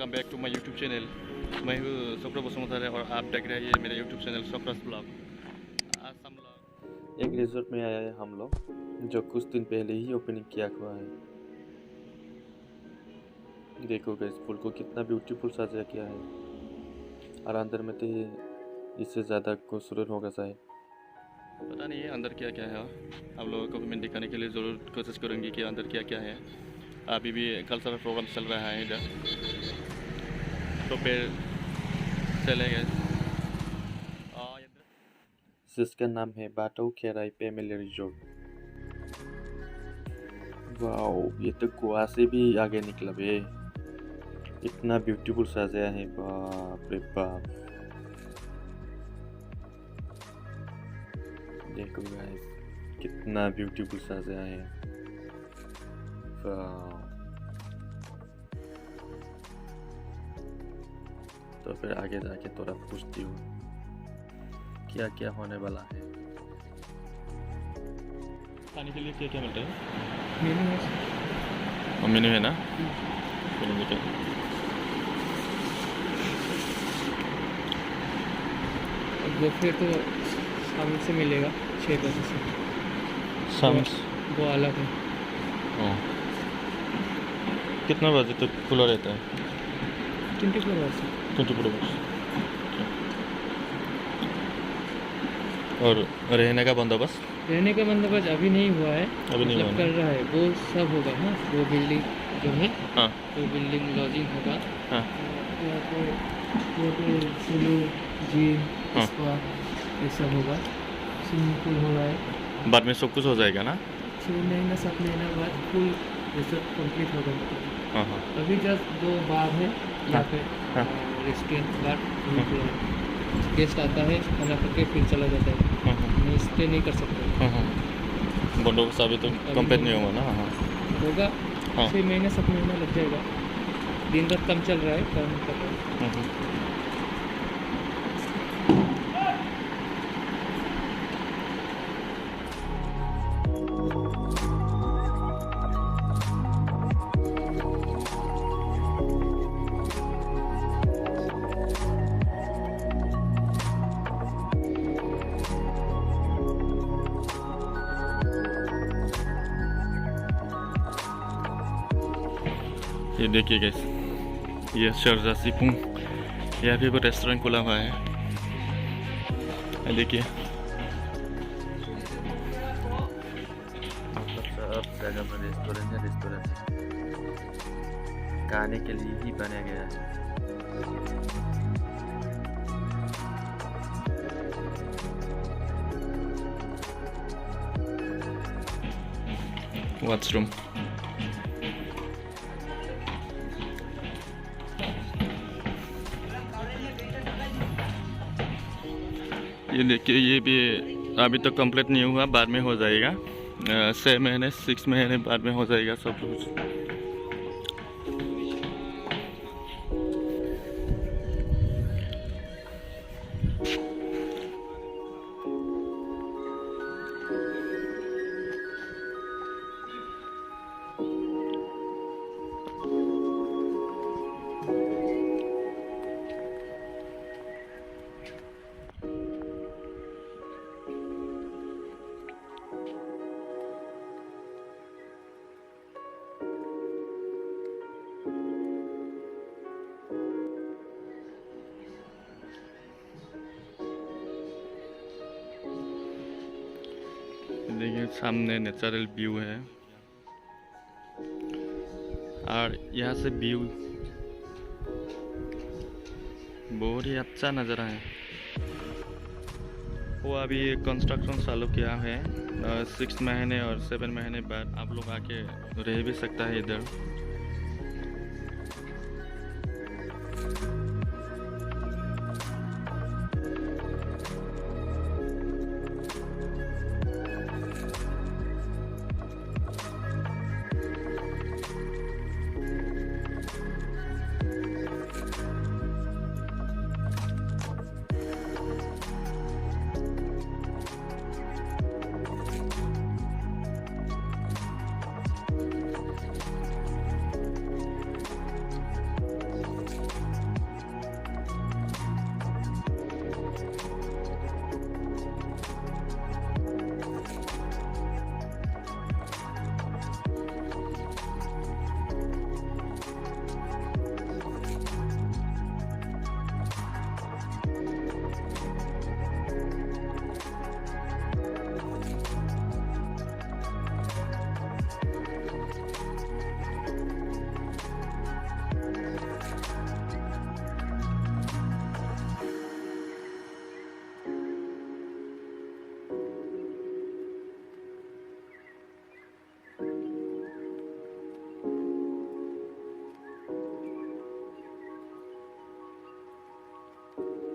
Welcome back to my YouTube channel. मैं हूँ सफर बसुमतारी और आप देख रहे हैं ये मेरा यूट्यूब चैनल सफरस ब्लॉग। आज हम लोग एक रिजॉर्ट में आया है हम लोग, जो कुछ दिन पहले ही ओपनिंग किया हुआ है। देखो गाइस, फूल को कितना ब्यूटीफुल सजाया किया है, और अंदर में तो ये इससे ज़्यादा खूबसूरत होगा शायद। पता नहीं है अंदर क्या क्या है। आप लोगों को भी मैं दिखाने के लिए ज़रूर कोशिश करूँगी कि अंदर क्या क्या है। अभी भी कल्चरल प्रोग्राम चल रहा है इधर, तो फिर चलेंगे। जिसका नाम है बाटो खेराई फैमिली रिजॉर्ट। वाओ, ये तो गोवा से भी आगे निकला बे। इतना ब्यूटीफुल सजाया है, बाप रे बाप। देखो गाइस, कितना ब्यूटीफुल सजाया है। वाह। तो फिर आगे जाके थोड़ा पूछती हूँ क्या क्या होने वाला है। खाने के लिए क्या क्या मिलता है? मेनू है। मेनू है ना? चलो देखते हैं। बुफे तो शाम से मिलेगा 6 बजे से। शाम वो अलग है। कितना बजे तक खुला रहता है? 24 आवर्स। 24 आवर्स। और रहने का बंदोबस्त? रहने का बंदोबस्त अभी नहीं हुआ है, अभी नहीं हुआ मतलब कर रहा है। वो सब होगा ना, वो बिल्डिंग जो है, हाँ वो बिल्डिंग लॉजिंग होगा। हाँ यहाँ पे सलून, जिम, हाँ। स्पा ये सब होगा। स्विमिंग पूल हो रहा है। बाद में सब कुछ हो जाएगा ना? 6 महीना 7 महीना बाद फुल रिसोर्ट कंप्लीट होगा। हाँ हाँ अभी जस्ट 2 बार है यहाँ पे, हाँ। Restaurant bar. गेस्ट आता है, खाना खा के फिर चला जाता है, हाँ हाँ स्टे नहीं कर सकते। हाँ हाँ। बंदोबस्त अभी तो कंप्लीट नहीं होगा ना? हाँ होगा। हाँ। 6 महीना 7 महीना लग जाएगा। दिन रात कम चल रहा है, काम कर रहा है। ये देखिए गाइस, ये शारजा सिपुंग, यहाँ पे वो रेस्टोरेंट खुला हुआ है। ये देखिए, सब जगह में रेस्टोरेंट है। रेस्टोरेंट खाने के लिए ही बनाया गया है। वॉशरूम। ये देखिए, ये भी अभी तो कंप्लीट नहीं हुआ, बाद में हो जाएगा। 6 महीने 6 महीने बाद में हो जाएगा सब कुछ। देखिए, सामने नेचुरल व्यू है, और यहाँ से व्यू बहुत ही अच्छा नज़ारा है। वो अभी कंस्ट्रक्शन चालू किया है। 6 महीने और 7 महीने बाद आप लोग आके रह भी सकता है इधर। है।